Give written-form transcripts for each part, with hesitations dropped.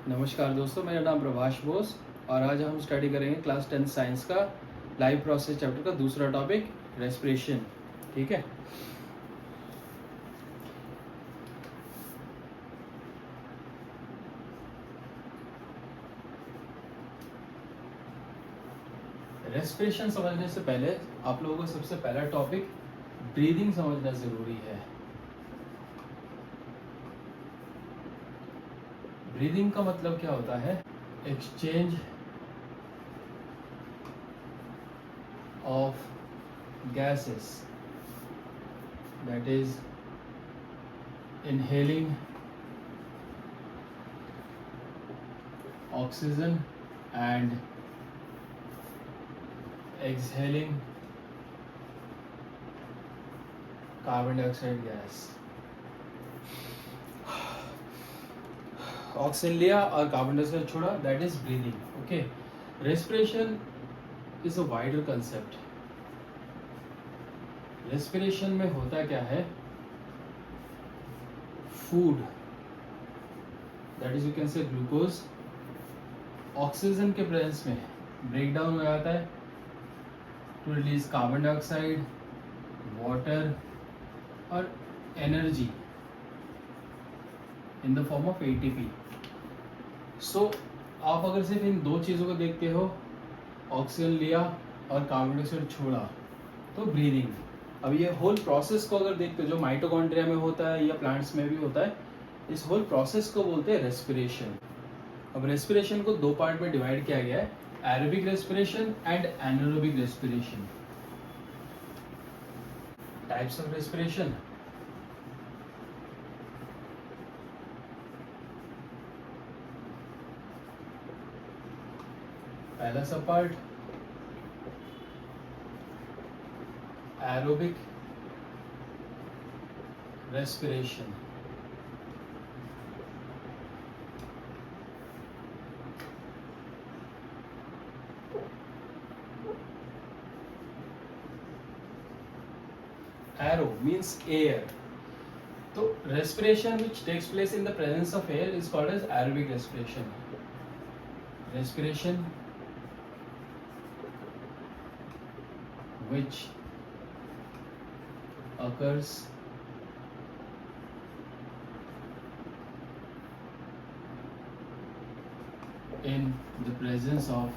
नमस्कार दोस्तों, मेरा नाम प्रभाष बोस और आज हम स्टडी करेंगे क्लास 10 साइंस का लाइव प्रोसेस चैप्टर का दूसरा टॉपिक रेस्पिरेशन। ठीक है। रेस्पिरेशन समझने से पहले आप लोगों को सबसे पहला टॉपिक ब्रीदिंग समझना जरूरी है। ब्रीदिंग का मतलब क्या होता है? Exchange of gases, that is inhaling oxygen and exhaling carbon dioxide gas। Oxygen लिया और कार्बन डाइऑक्साइड छोड़ा, that is breathing. Okay. Respiration is a wider concept. Respiration में होता क्या है? Food, that is you can say glucose, oxygen के presence में break down हो जाता है to release carbon dioxide, water और energy in the form of ATP. So आप अगर सिर्फ इन दो चीज़ों को देखते हो, ऑक्सीजन लिया और कार्बन डाइऑक्साइड छोड़ा, तो ब्रीदिंग। अब ये होल प्रोसेस को अगर देखते हो जो माइटोकॉन्ड्रिया में होता है या प्लांट्स में भी होता है, इस होल प्रोसेस को बोलते हैं रेस्पिरेशन। अब रेस्पिरेशन को दो पार्ट में डिवाइड किया गया है, aerobic respiration and anaerobic respiration. Types of respiration. पहला सब part aerobic respiration. Arrow means air, तो respiration which takes place in the presence of air is called as aerobic respiration। respiration which occurs in the presence of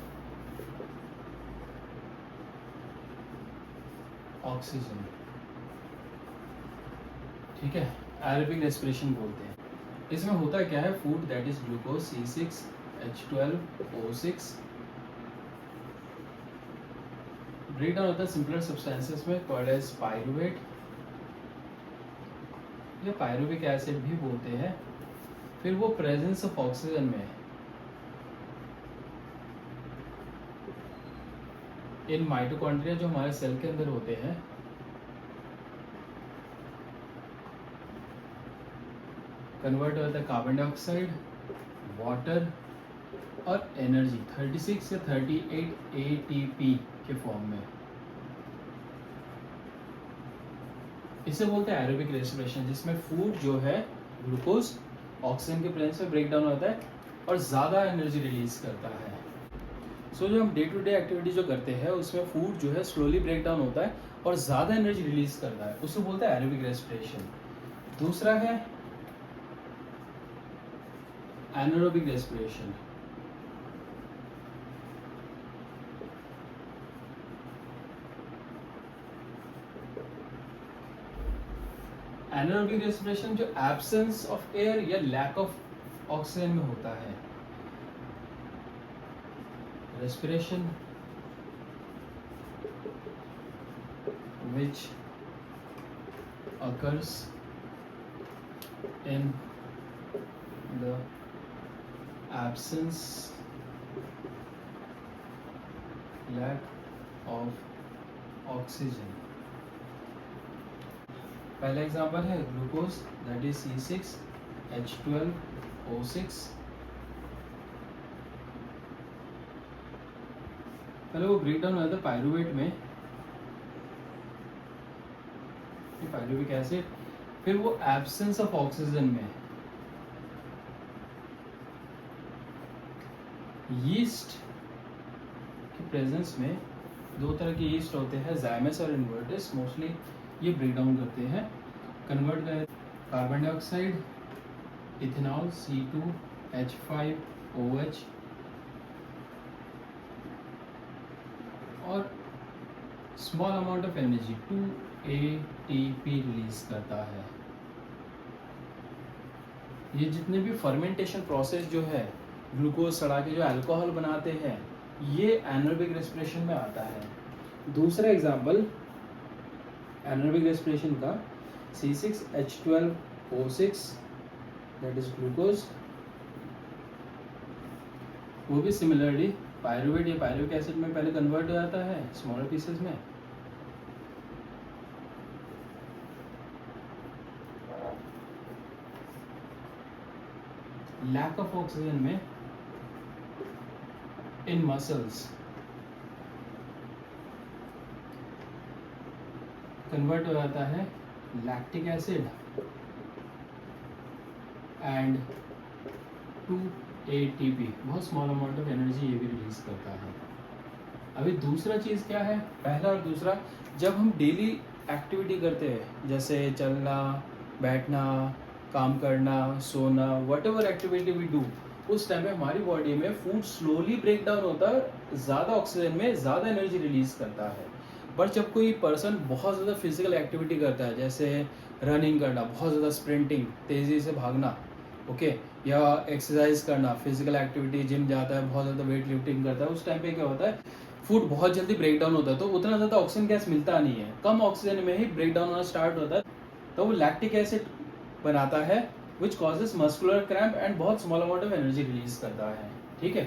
oxygen। ठीक है, aerobic respiration बोलते हैं। इसमें होता क्या है? Food, that is glucose, C6H12O6 break down होता है सिंपलर सब्सटेंसेस में, कॉल्ड एज पायरुवेट या पायरुविक एसिड भी बोलते हैं। फिर वो प्रेजेंस ऑफ ऑक्सीजन में इन माइटोकॉन्ड्रिया जो हमारे सेल के अंदर होते हैं, कन्वर्ट होता है कार्बन डाइऑक्साइड, वाटर और एनर्जी 36 से 38 ATP के फॉर्म में। इसे बोलते हैं एरोबिक रेस्पिरेशन, जिसमें फूड जो है ग्लूकोज ऑक्सीजन के प्रेजेंस में ब्रेक डाउन होता है और ज़्यादा एनर्जी रिलीज करता है। सो जो हम डे टू डे एक्टिविटी जो करते हैं उसमें फूड जो है स्लोली ब्रेक डाउन होता है और ज़्यादा एनर्जी रिलीज करता है, उसे बोलते हैं एरोबिक रेस्पिरेशन। दूसरा है एनारोबिक रेस्पिरेशन। एनारोबिक रेस्पिरेशन जो एब्सेंस ऑफ एयर या लैक ऑफ ऑक्सीजन में होता है। Respiration which occurs in the absence, lack of oxygen। पहला एग्जांपल है ग्लूकोज, दैट इज C6H12O6। पहले वो ब्रेक डाउन होता है पायरुवेट में, पायरुविक एसिड, फिर वो एब्सेंस ऑफ ऑक्सीजन में यीस्ट की प्रेजेंस में दो तरह के यीस्ट होते हैं, जाइमस और इन्वर्टिस। मोस्टली ये ब्रेक डाउन करते हैं, कन्वर्ट कर कार्बन डाइऑक्साइड, इथेनॉल C2H5OH और small amount of energy 2 ATP release करता है। ये जितने भी फर्मेंटेशन प्रोसेस जो है, ग्लूकोज सड़ा के जो अल्कोहल बनाते हैं, ये एनारोबिक रेस्पिरेशन में आता है। दूसरा एग्जांपल एनारोबिक रेस्पिरेशन का C6H12O6 दैट इज ग्लूकोज, वो भी सिमिलरली पायरुवेट या पायरुविक एसिड में पहले कन्वर्ट हो जाता है स्मॉलर पीसेस में। लैक ऑफ ऑक्सीजन में इन मसल्स कन्वर्ट हो जाता है लैक्टिक एसिड एंड 2 ATP, बहुत स्मॉल अमाउंट ऑफ एनर्जी ये भी रिलीज करता है। अभी दूसरा चीज़ क्या है, पहला और दूसरा, जब हम डेली एक्टिविटी करते हैं जैसे चलना, बैठना, काम करना, सोना, whatever activity we do, उस टाइम में हमारी बॉडी में फूड स्लोली ब्रेक डाउन होता है, ज़्यादा ऑक्सीजन में ज़्यादा एनर्जी रिलीज करता है। बट जब कोई पर्सन बहुत ज़्यादा फिजिकल एक्टिविटी करता है, जैसे रनिंग करना, बहुत ज़्यादा स्प्रिंटिंग, तेज़ी से भागना, ओके, या एक्सरसाइज करना, फिजिकल एक्टिविटी, जिम जाता है, बहुत ज़्यादा वेट लिफ्टिंग करता है, उस टाइम पे क्या होता है, फूड बहुत जल्दी ब्रेक डाउन होता है, तो उतना ज़्यादा ऑक्सीजन गैस मिलता नहीं है, कम ऑक्सीजन में ही ब्रेक डाउन होना स्टार्ट होता है, तो वो लैक्टिक एसिड बनाता है which causes muscular cramp and बहुत small amount of energy release करता है। ठीक है,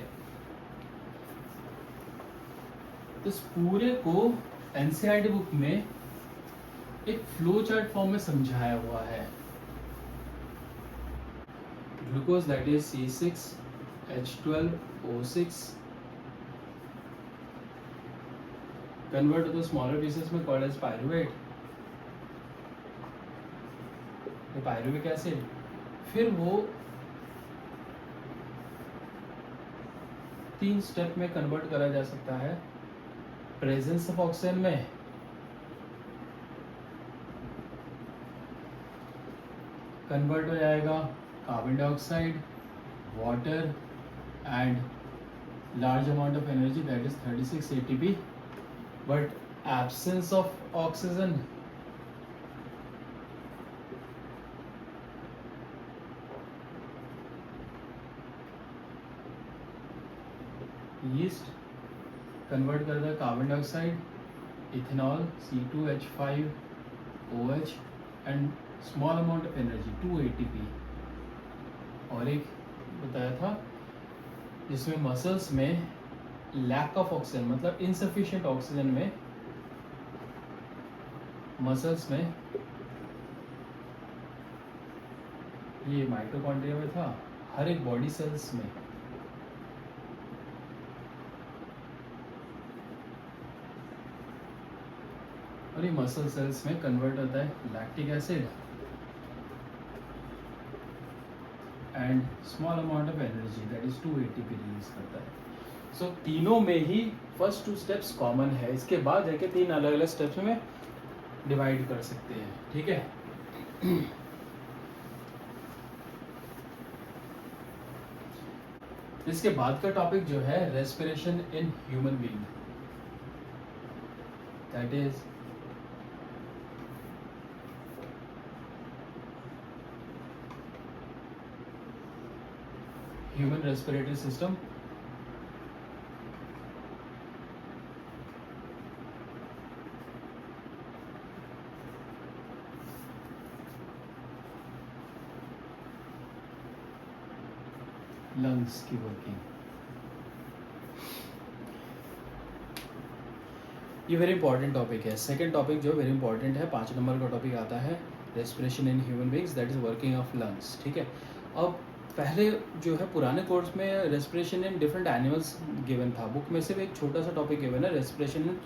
तो इस पूरे को एनसीईआरटी बुक में एक फ्लो चार्ट फॉर्म में समझाया हुआ है। Glucose that is C6H12O6 convert to smaller pieces में called as pyruvate, pyruvic acid, फिर वो 3 स्टेप में कन्वर्ट करा जा सकता है। प्रेजेंस ऑफ ऑक्सीजन में कन्वर्ट हो जाएगा carbon dioxide, water and large amount of energy that is 36 ATP, but absence of oxygen yeast convert करता है carbon dioxide, ethanol C2H5OH and small amount of energy 2 ATP। और एक बताया था जिसमें मसल्स में लैक ऑफ ऑक्सीजन, मतलब insufficient oxygen में मसल्स में, ये माइटोकॉन्ड्रिया में था, हर एक बॉडी सेल्स में और ये मसल सेल्स में कन्वर्ट होता है lactic acid and small amount of energy that is 2 ATP release करता है। सो तीनों में ही फर्स्ट 2 स्टेप्स कॉमन है, इसके बाद जाके 3 अलग अलग स्टेप्स में डिवाइड कर सकते हैं। ठीक है, इसके बाद का टॉपिक जो है respiration in human being, that is human respiratory system. Lungs की वर्किंग, ये वेरी इंपॉर्टेंट टॉपिक है। सेकंड टॉपिक जो वेरी इंपॉर्टेंट है, 5 नंबर का टॉपिक आता है respiration in human beings that is working of lungs. ठीक है, अब पहले जो है पुराने कोर्स में respiration in different animals given था, बुक में सिर्फ एक छोटा सा टॉपिक गिवन है रेस्पिरेशन इन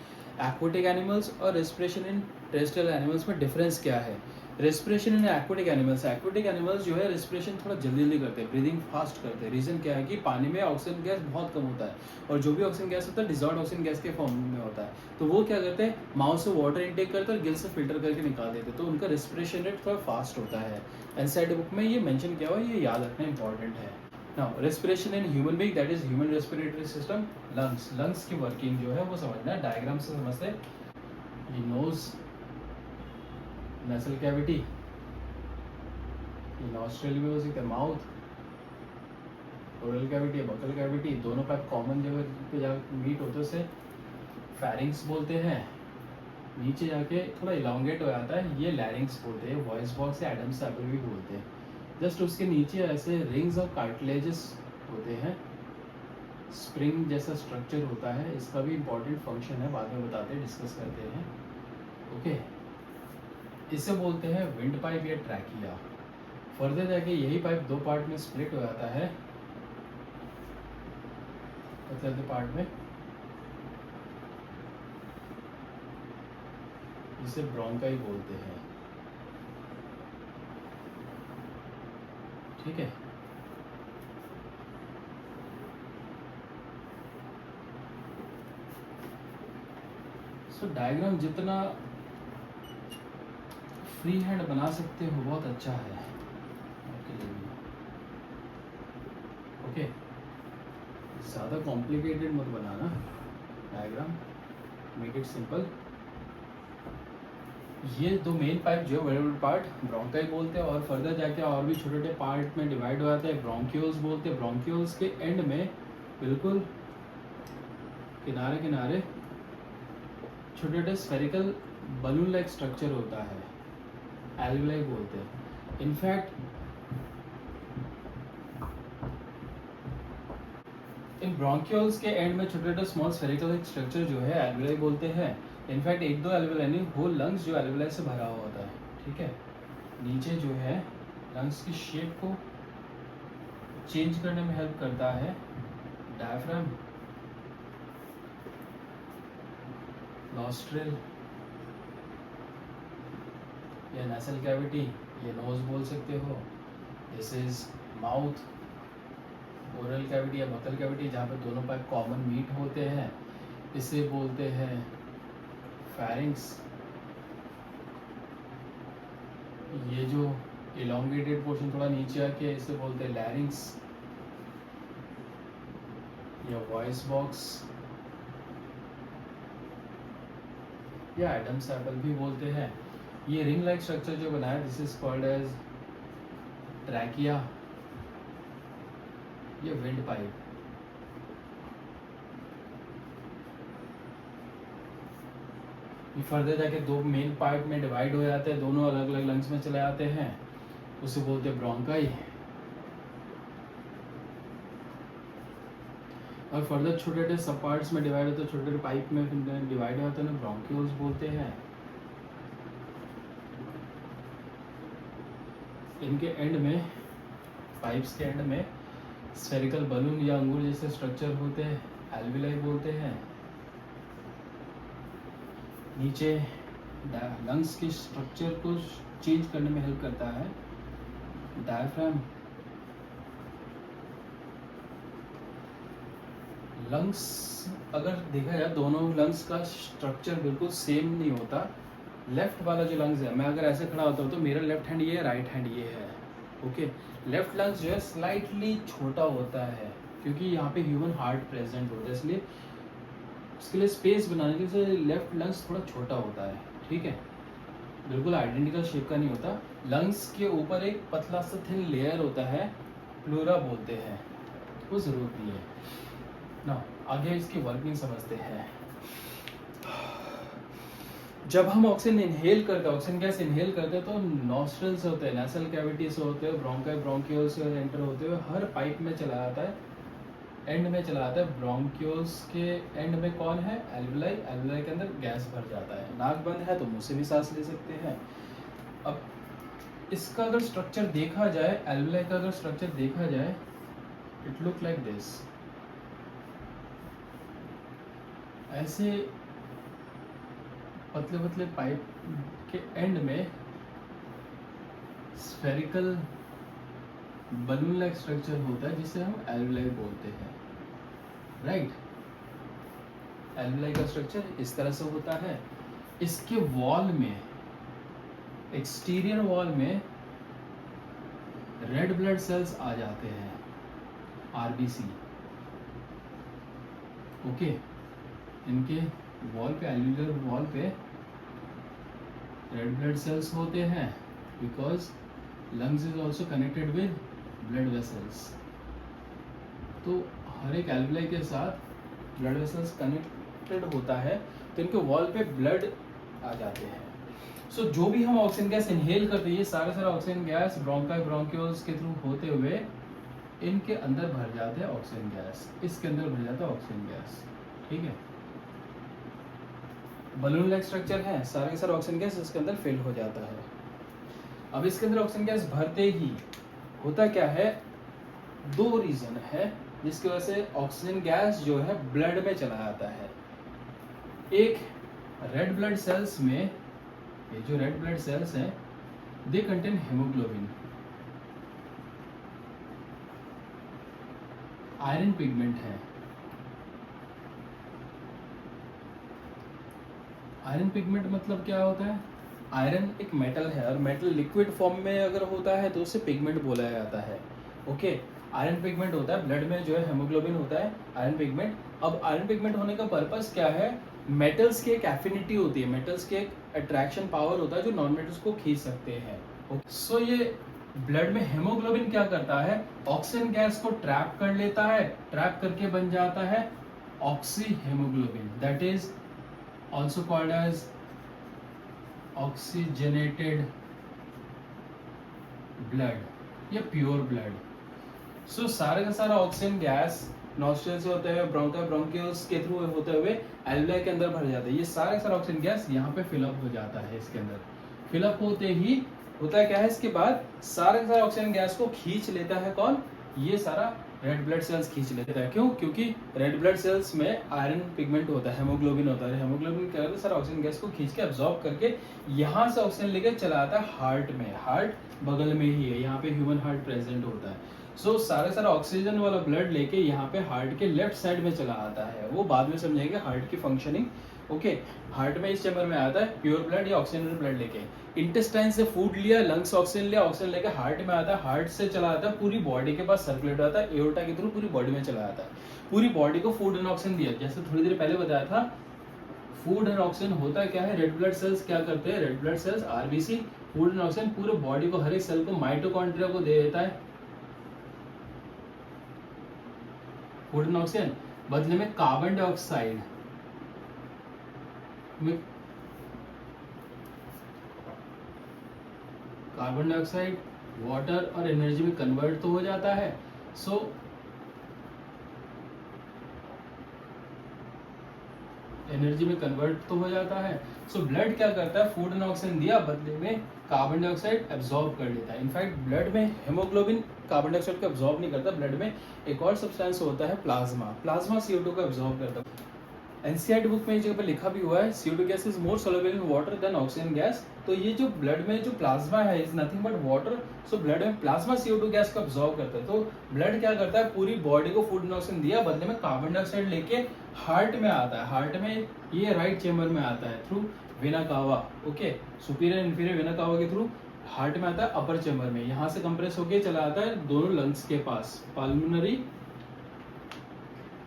एक्वेटिक एनिमल्स और रेस्पिरेशन इन टेरेस्ट्रियल एनिमल्स में डिफरेंस क्या है। रेस्पिरेशन इन एक्वेटिक एनिमल्स जो है रेस्पिरेशन थोड़ा जल्दी जल्दी करते हैं, ब्रीदिंग फास्ट करते हैं। रीजन क्या है कि पानी में ऑक्सीजन गैस बहुत कम होता है, और जो भी ऑक्सीजन गैस होता है डिजॉल्व ऑक्सीजन गैस के फॉर्म में होता है। तो वो क्या करते हैं, माउथ से वाटर इनटेक करते हैं और गिल से फिल्टर करके निकाल देते हैं, तो उनका रेस्पिरेशन रेट थोड़ा फास्ट होता है। एनसाइड बुक में ये मेंशन किया हुआ है, ये याद रखना इंपॉर्टेंट है। Now respiration in human being, that is human respiratory system, lungs की वर्किंग जो है वो समझना है, डायग्राम से समझते हैं। ये नोज, नेसल कैविटी, ये नॉस्ट्रल में हो सकता है, mouth, oral cavity, buccal cavity, दोनों पाइप कॉमन जगह पे जाकर मीट होते से फेरिंग्स बोलते हैं। नीचे जाके थोड़ा इलांगेट हो जाता है, ये लैरिंग्स बोलते हैं। वॉइस बॉक्स या एडम सैपल भी बोलते हैं। जस्ट उसके नीचे ऐसे रिंग्स और कार्टिलेजेस होते हैं, स्प्रिंग जैसा स्ट्रक्चर होता है। इसका भी इम्पोर्टेंट फंक्शन है, बाद में बताते हैं, डिस्कस करते हैं। ओके, इसे बोलते हैं विंड पाइप या ट्रैकिया। फर्दर जाके यही पाइप दो पार्ट में स्प्लिट हो जाता है, मतलब पार्ट में, जिसे ब्रोंकाई बोलते हैं। ठीक है, सो डायग्राम जितना फ्री हैंड बना सकते हो बहुत अच्छा है आपके लिए भी। ओके, ज़्यादा कॉम्प्लिकेटेड मत बनाना डायग्राम, मेक इट सिंपल। ये दो मेन पाइप जो है बड़े बड़े पार्ट ब्रोंकाई बोलते हैं, और फर्दर जाके और भी छोटे छोटे पार्ट में डिवाइड हो जाते हैं, ब्रोंक्यूल्स बोलते हैं। ब्रोंक्यूल्स के एंड में बिल्कुल किनारे किनारे छोटे छोटे स्फेरिकल बलून लाइक स्ट्रक्चर होता है, एल्विलाई बोलते हैं। इनफैक्ट इन ब्रोंक्यूल्स के एंड में छोटे छोटे स्मॉल स्फेरिकल स्ट्रक्चर जो है एल्विलाई बोलते हैं। इनफैक्ट एक दो एल्विलाई नहीं, होल लंग्स जो एल्विलाई से भरा हुआ होता है। ठीक है, नीचे जो है लंग्स की शेप को चेंज करने में हेल्प करता है डायफ्राम, नॉस्ट्रिल या नेसल कैविटी, ये नोज बोल सकते हो। This is mouth, oral cavity या बकल कैविटी, जहाँ पे दोनों पाइप कॉमन मीट होते हैं, इसे बोलते हैं फेरिंग्स। ये जो इलोंगेटेड पोर्शन थोड़ा नीचे आके, इसे बोलते हैं लैरिंग्स या वॉइस बॉक्स या एडम सैपल भी बोलते हैं। ये रिंग लाइक स्ट्रक्चर जो बनाया, this is called as trachea या विंड पाइप। ये फर्दर जाके दो मेन पार्ट में डिवाइड हो जाते हैं, दोनों अलग अलग लंग्स में चले जाते हैं, उसे बोलते हैं ब्रोंकाई। और फर्दर छोटे छोटे सब पार्ट्स में डिवाइड होते हैं, छोटे छोटे पाइप में डिवाइड होते हैं, ब्रोंक्यूल्स बोलते हैं। इनके एंड में, पाइप्स के एंड में स्फेरिकल बलून या अंगूर जैसे स्ट्रक्चर होते हैं, एल्विलाई बोलते हैं। नीचे लंग्स के स्ट्रक्चर को चेंज करने में हेल्प करता है डायफ्राम। लंग्स अगर देखा जाए, दोनों लंग्स का स्ट्रक्चर बिल्कुल सेम नहीं होता। लेफ्ट वाला जो लंग्स है, मैं अगर ऐसे खड़ा होता हूँ तो मेरा लेफ्ट हैंड ये है, राइट हैंड ये है। ओके, लेफ्ट लंग्स जो है स्लाइटली छोटा होता है, क्योंकि यहाँ पे ह्यूमन हार्ट प्रेजेंट होता है, इसलिए उसके लिए स्पेस बनाने के लिए लेफ्ट लंग्स थोड़ा छोटा होता है। ठीक है, बिल्कुल आइडेंटिकल शेप का नहीं होता। लंग्स के ऊपर एक पतला सा थिन लेयर होता है, प्लूरा बोलते हैं, वो जरूरत है ना। आगे इसकी वर्किंग समझते हैं। जब हम ऑक्सीजन इनहेल करते हैं, ऑक्सीजन गैस इनहेल करते हैं, तो नॉस्ट्रल से होते हैं, नेसल कैविटी से होते हैं, ब्रोंकाई ब्रोंक्यूल से एंटर होते हुए हर पाइप में चला जाता है, एंड में चला जाता है। ब्रोंक्यूल्स के एंड में कौन है, एल्विलाई। एल्विलाई के अंदर गैस भर जाता है। नाक बंद है तो मुंह से भी सांस ले सकते हैं। अब इसका अगर स्ट्रक्चर देखा जाए, एल्विलाई का अगर स्ट्रक्चर देखा जाए, इट लुक लाइक दिस। ऐसे पतले पतले पाइप के एंड में स्फेरिकल बलून लाइक स्ट्रक्चर होता है जिसे हम एल्वेलाई बोलते हैं, राइट। एल्वेलाई का स्ट्रक्चर इस तरह से होता है। इसके वॉल में, एक्सटीरियर वॉल में रेड ब्लड सेल्स आ जाते हैं, आरबीसी, ओके। इनके वॉल पे, एल्वेलर वॉल पे रेड ब्लड सेल्स होते हैं because lungs is also connected with blood vessels. तो हर एक एल्वेलाई के साथ ब्लड वेसल्स कनेक्टेड होता है, तो इनके वॉल पे ब्लड आ जाते हैं। सो जो भी हम ऑक्सीजन गैस इनहेल करते हैं, ये सारा ऑक्सीजन गैस ब्रोंकाई ब्रोंक्यूल्स के थ्रू होते हुए इनके अंदर भर जाते हैं ऑक्सीजन गैस, इसके अंदर भर जाता है ऑक्सीजन गैस, ठीक है। बलून लाइक स्ट्रक्चर है, सारा ऑक्सीजन गैस इसके अंदर फिल हो जाता है। अब इसके अंदर ऑक्सीजन गैस भरते ही होता क्या है, दो रीजन है जिसकी वजह से ऑक्सीजन गैस जो है ब्लड में चला जाता है। एक, रेड ब्लड सेल्स में, ये जो रेड ब्लड सेल्स हैं they contain haemoglobin, iron pigment है। आयरन पिगमेंट मतलब क्या होता है, आयरन एक मेटल है और मेटल लिक्विड फॉर्म में अगर होता है तो उसे पिगमेंट बोला जाता है, ओके। आयरन पिगमेंट होता है, ब्लड में जो है हेमोग्लोबिन होता है, आयरन पिगमेंट। अब आयरन पिगमेंट होने का पर्पस क्या है, मेटल्स की एक एफिनिटी होती है, मेटल्स के एक अट्रैक्शन पावर होता है जो नॉन मेटल्स को खींच सकते हैं। सो ये ब्लड में हेमोग्लोबिन क्या करता है, ऑक्सीजन गैस को ट्रैप कर लेता है, ट्रैप करके बन जाता है oxyhaemoglobin, that is also called as oxygenated blood या प्योर ब्लड। सो सारा का सारा ऑक्सीजन गैस नॉस्ट्रल से होते हुए ब्रोंका ब्रोंक्यूल्स के थ्रू होते हुए एल्वेलाई के अंदर भर जाता है। ये सारा ऑक्सीजन गैस यहाँ पे फिलअप हो जाता है, इसके अंदर फिलअप होते ही होता है क्या है, इसके बाद सारा ऑक्सीजन गैस को खींच लेता है कौन, ये सारा रेड ब्लड सेल्स खींच लेता है। क्यों, क्योंकि रेड ब्लड सेल्स में आयरन पिगमेंट होता है, हेमोग्लोबिन होता है। हेमोग्लोबिन क्या करता है, सारा ऑक्सीजन गैस को खींच के अब्सॉर्ब करके यहाँ से ऑक्सीजन लेकर चला आता है हार्ट में, हार्ट बगल में ही है, यहाँ पे ह्यूमन हार्ट प्रेजेंट होता है। सो सारा ऑक्सीजन वाला ब्लड लेके यहाँ पे हार्ट के लेफ्ट साइड में चला आता है, वो बाद में समझेंगे हार्ट की फंक्शनिंग, ओके। हार्ट में इस चैम्बर में आता है प्योर ब्लड या ऑक्सीजन ब्लड लेके, इंटेस्टाइन से फूड लिया, लंग्स ऑक्सीजन लिया, ऑक्सीजन लेके हार्ट में आता है, हार्ट से चला आता है पूरी बॉडी के पास सर्कुलेट होता है, एओर्टा के थ्रू पूरी बॉडी में चला आता है, पूरी बॉडी को फूड एंड ऑक्सीजन दिया। जैसे थोड़ी देर पहले बताया था, फूड एंड ऑक्सीजन होता है क्या है, रेड ब्लड सेल्स क्या करते हैं, red blood cells RBC food and oxygen पूरे बॉडी को, हर एक सेल को, माइटोकॉन्ड्रिया को दे देता है फूड एंड ऑक्सीजन, बदले में कार्बन डाइऑक्साइड में, कार्बन डाइऑक्साइड वाटर और एनर्जी में कन्वर्ट तो हो जाता है। सो एनर्जी में कन्वर्ट तो हो जाता है। सो ब्लड क्या करता है, फूड एंड ऑक्सीजन दिया, बदले में कार्बन डाइऑक्साइड एब्जॉर्ब कर लेता है। इनफैक्ट ब्लड में हेमोग्लोबिन कार्बन डाइऑक्साइड को एब्जॉर्ब नहीं करता, ब्लड में एक और सब्सटेंस होता है प्लाज्मा, प्लाज्मा CO2 को एब्जॉर्ब करता है। एनसीईआरटी बुक में इस जगह पर लिखा भी हुआ है CO2 gas is more soluble in water than oxygen gas. तो ये जो ब्लड में जो प्लाज्मा है is nothing but water. So blood में प्लाज्मा CO2 गैस को एब्जॉर्ब करता है। तो ब्लड क्या करता है, पूरी बॉडी को फूड एंड ऑक्सीजन दिया, बदले में कार्बन डाइऑक्साइड लेके हार्ट में आता है, हार्ट में ये राइट चेम्बर में आता है through vena cava, okay, superior inferior vena cava के थ्रू हार्ट में आता है अपर चेम्बर में, यहाँ से कंप्रेस होके चला आता है दोनों लंग्स के पास, पल्मोनरी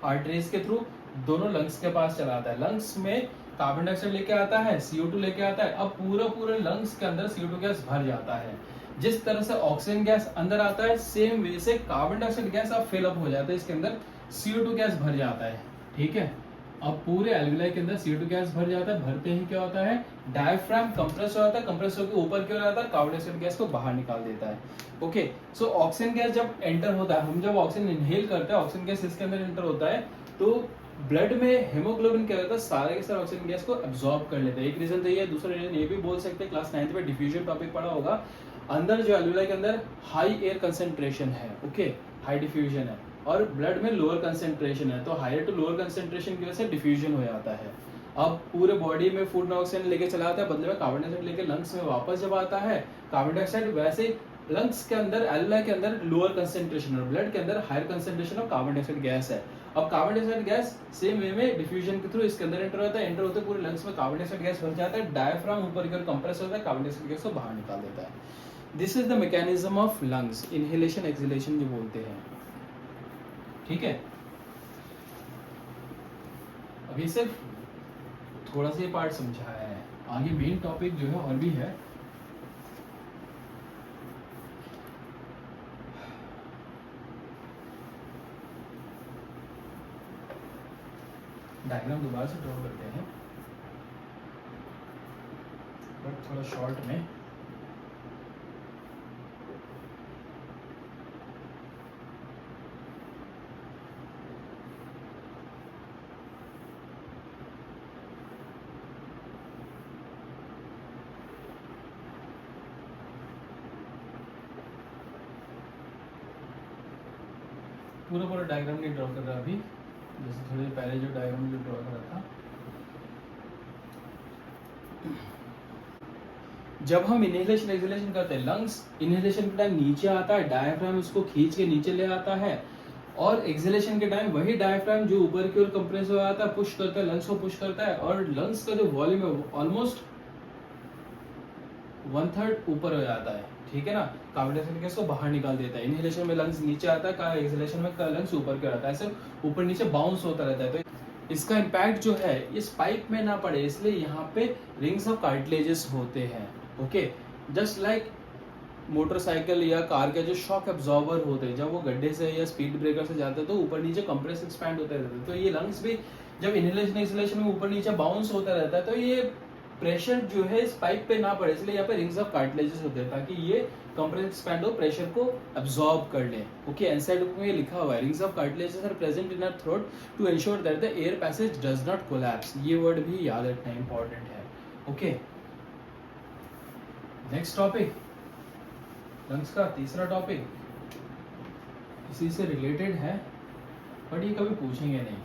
आर्टरीज के थ्रू दोनों लंग्स के पास चला आता है। लंग्स में कार्बन डाइऑक्साइड लेके आता है, CO2 लेके आता है, अब पूरे लंग्स के अंदर CO2 गैस भर जाता है। जिस तरह से ऑक्सीजन गैस अंदर आता है, सेम वे से कार्बन डाइऑक्साइड गैस अब फिल अप हो जाता है, इसके अंदर CO2 गैस भर जाता है, ठीक है। अब पूरे एल्वेलाई के अंदर CO2 गैस भर जाता है, भरते ही क्या होता है, डायफ्राम कंप्रेस हो जाता है, कंप्रेस होकर ऊपर की ओर आता है, कार्बन डाइऑक्साइड गैस को बाहर निकाल देता है, ओके। सो ऑक्सीजन गैस जब एंटर होता है, हम जब ऑक्सीजन इनहेल करते हैं, ऑक्सीजन गैस इसके अंदर एंटर होता है, तो ब्लड में हेमोग्लोबिन क्या करता है, सारे के सारे ऑक्सीजन गैस को एब्जॉर्ब कर लेता है। एक रीजन तो ये है, दूसरा रीजन ये भी बोल सकते हैं, क्लास 9th में डिफ्यूजन टॉपिक पढ़ा होगा, अंदर जो एल्वेलाई के अंदर हाई एयर कंसेंट्रेशन है, ओके, हाई डिफ्यूजन है, और ब्लड में लोअर कंसेंट्रेशन है, तो हायर टू लोअर कंसेंट्रेशन की वजह से डिफ्यूजन हो जाता है। अब पूरे बॉडी में फूड ऑक्सीजन लेके चला आता है, बदले में कार्बन डाइऑक्साइड लेके लंग्स में वापस जब आता है कार्बन डाइऑक्साइड, वैसे लंग्स के अंदर एल्वेलाई के अंदर लोअर कंसेंट्रेशन और ब्लड के अंदर higher concentration of carbon dioxide gas है। अब carbon dioxide gas same way में डिफ्यूजन के थ्रू इसके अंदर एंटर होता है, एंटर होते पूरे लंग्स में कार्बन डाइऑक्साइड गैस भर जाता है, डायफ्राम ऊपर की ओर कंप्रेस होता है, कार्बन डाइऑक्साइड गैस को बाहर निकाल देता है। This is the mechanism of lungs, inhalation exhalation जो बोलते हैं। ठीक है, अभी सिर्फ थोड़ा सा ये पार्ट समझाया है, आगे मेन टॉपिक जो है और भी है। डायग्राम दोबारा से ड्रॉ करते हैं, बट थोड़ा शॉर्ट में। पूरा डायग्राम नहीं ड्रॉ कर रहा अभी, जैसे थोड़ी देर पहले जो डायग्राम जो ड्रॉ करा था। जब हम इनहेलेशन एक्सहेलेशन करते हैं, लंग्स इनहेलेशन के टाइम नीचे आता है, डायफ्राम उसको खींच के नीचे ले आता है, और एक्सहेलेशन के टाइम वही डायफ्राम जो ऊपर की ओर कंप्रेस हो जाता है, पुश करता है, लंग्स को पुश करता है, और लंग्स का जो वॉल्यूम है ऑलमोस्ट 1/3 ऊपर हो जाता है। ठीक है ना, कार्बन डाइऑक्साइड गैस को बाहर निकाल देता है। इनहेलेशन में लंग्स नीचे आता है, एक्सहेलेशन में लंग्स ऊपर की ओर आता है, ऐसे ऊपर नीचे बाउंस होता रहता है। तो इसका इम्पैक्ट जो है इस पाइप में ना पड़े, इसलिए यहाँ पे रिंग्स ऑफ कार्टिलेजेस होते हैं। ओके, जस्ट लाइक मोटरसाइकिल या कार के जो शॉक एब्जॉर्बर होते हैं, जब वो गड्ढे से या स्पीड ब्रेकर से जाते हैं तो ऊपर नीचे कंप्रेस एक्सपैंड होते रहते हैं। तो ये लंग्स भी जब इनहेलेशन एक्सहेलेशन में ऊपर नीचे बाउंस होता रहता है, तो ये प्रेशर जो है इस पाइप पे ना पड़े, इसलिए यहाँ पे रिंग्स ऑफ कार्टिलेजेस होते हैं, ताकि ये कंप्रेस एक्सपैंड हो, प्रेशर को एब्जॉर्ब कर ले। ओके, एनसाइड में ये लिखा हुआ है, rings of cartilages are present in our throat to ensure that the air passage does not collapse. ये वर्ड भी याद रखना इंपॉर्टेंट है। ओके, नेक्स्ट टॉपिक, लंग्स का तीसरा टॉपिक इसी से रिलेटेड है, बट ये कभी पूछेंगे नहीं।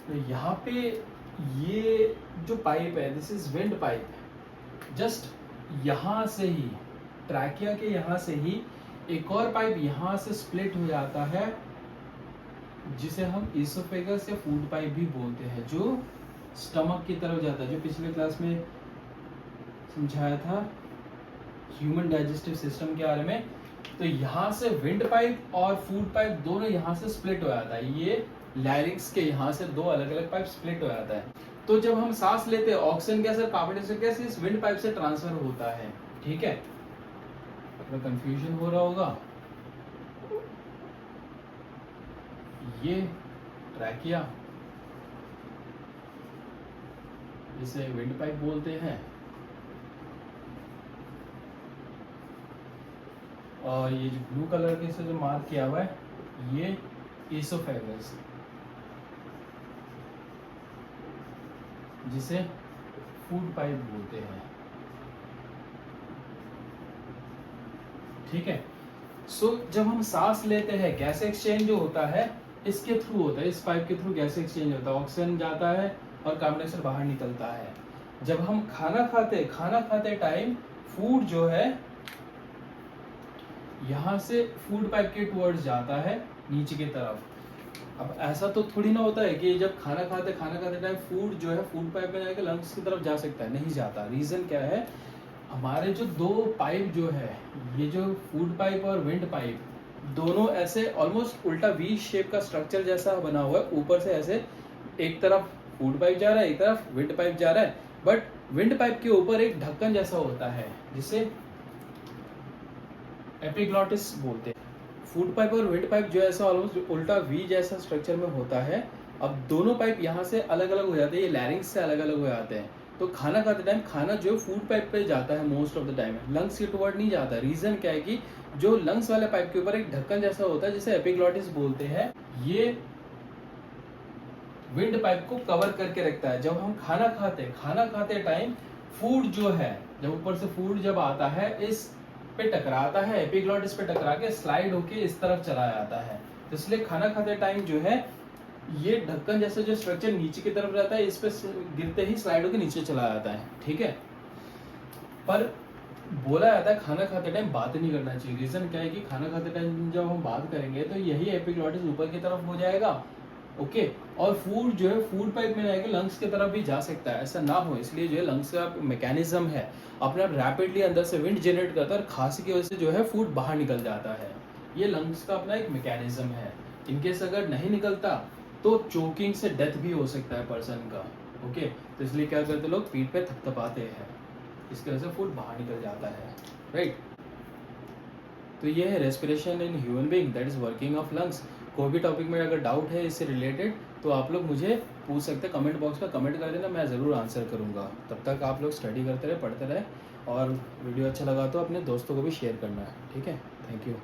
तो यहाँ पे ये जो पाइप है, this is wind pipe, just यहाँ से ही ट्रैकिया के यहाँ से ही एक और पाइप यहाँ से स्प्लिट हो जाता है, जिसे हम इसोफेगस या फूड पाइप भी बोलते हैं, जो स्टमक की तरफ जाता है, जो पिछले क्लास में समझाया था ह्यूमन डाइजेस्टिव सिस्टम के बारे में। तो यहाँ से विंड पाइप और फूड पाइप दोनों यहाँ से स्प्लिट हो जाता है। ये लैरिंक्स के यहाँ से दो अलग अलग पाइप स्प्लिट हो जाता है। तो जब हम सांस लेते हैं, ऑक्सीजन गैस और कार्बन डाइऑक्साइड गैस इस विंड पाइप से ट्रांसफर होता है। ठीक है, थोड़ा कंफ्यूजन हो रहा होगा। ये ट्रैकिया, इसे विंड पाइप बोलते हैं, और ये जो ब्लू कलर के से जो मार्क किया हुआ है, ये इसोफेगस, जिसे फूड पाइप बोलते हैं। ठीक है, सो जब हम सांस लेते हैं, गैस एक्सचेंज जो होता है इसके थ्रू होता है, इस पाइप के थ्रू गैस एक्सचेंज होता है, ऑक्सीजन जाता है और कार्बन डाइऑक्साइड बाहर निकलता है। जब हम खाना खाते टाइम फूड जो है यहाँ से फूड पाइप के टुवर्ड्स जाता है नीचे की तरफ। अब ऐसा तो थोड़ी ना होता है कि जब खाना खाते टाइम फूड जो है फूड पाइप में जाके लंग्स की तरफ जा सकता है, नहीं जाता। रीजन क्या है, हमारे जो दो पाइप जो है, ये जो फूड पाइप और विंड पाइप, दोनों ऐसे ऑलमोस्ट उल्टा वी शेप का स्ट्रक्चर जैसा बना हुआ है। ऊपर से ऐसे एक तरफ फूड पाइप जा रहा है, एक तरफ विंड पाइप जा रहा है, बट विंड पाइप के ऊपर एक ढक्कन जैसा होता है जिसे एपिग्लॉटिस बोलते हैं। फूड पाइप और विंड पाइप जो ऐसा ऑलमोस्ट उल्टा वी जैसा स्ट्रक्चर में होता है। अब दोनों पाइप यहाँ से अलग अलग हो जाते हैं, ये लैरिंग्स से अलग अलग हो जाते हैं। तो खाना खाते टाइम खाना जो फूड पाइप पे जाता है most of the time, lungs के टुवर्ड नहीं जाता। रीजन क्या है कि जो लंग्स वाले पाइप के ऊपर एक ढक्कन जैसा होता है जिसे एपिग्लॉटिस बोलते हैं, ये विंड पाइप को कवर करके रखता है। जब हम खाना खाते टाइम फूड जो है, जब ऊपर से फूड जब आता है इस पे टकराता है, एपिग्लॉटिस पे टकरा के स्लाइड होके इस तरफ चला जाता है। तो इसलिए खाना खाते टाइम जो है ये ढक्कन जैसा जो स्ट्रक्चर नीचे की तरफ रहता है, इस पे गिरते ही स्लाइड होके नीचे चला जाता है, ठीक है। पर बोला जाता है खाना खाते टाइम बात नहीं करना चाहिए। रीजन क्या है कि खाना खाते टाइम जब हम बात करेंगे तो यही एपिग्लॉटिस ऊपर की तरफ हो जाएगा, ओके, और फूड जो है फूड पाइप में आएगा, लंग्स की तरफ भी जा सकता है। ऐसा ना हो इसलिए जो है लंग्स का मैकेनिज्म है अपने आप रैपिडली अंदर से विंड जनरेट करता है और खांसी की वजह से जो है फूड बाहर निकल जाता है। ये लंग्स का अपना एक मैकेनिज्म है। इनकेस अगर नहीं निकलता तो चोकिंग से डेथ भी हो सकता है पर्सन का, ओके। तो इसलिए क्या करते लोग पीठ पे थपथपाते हैं, इसकी वजह से फूड बाहर निकल जाता है, राइट। तो ये है respiration in human being, that is working of lungs. कोई भी टॉपिक में अगर डाउट है इससे रिलेटेड तो आप लोग मुझे पूछ सकते हैं, कमेंट बॉक्स में कमेंट कर देना, मैं ज़रूर आंसर करूँगा। तब तक आप लोग स्टडी करते रहे, पढ़ते रहे, और वीडियो अच्छा लगा तो अपने दोस्तों को भी शेयर करना है, ठीक है। Thank you.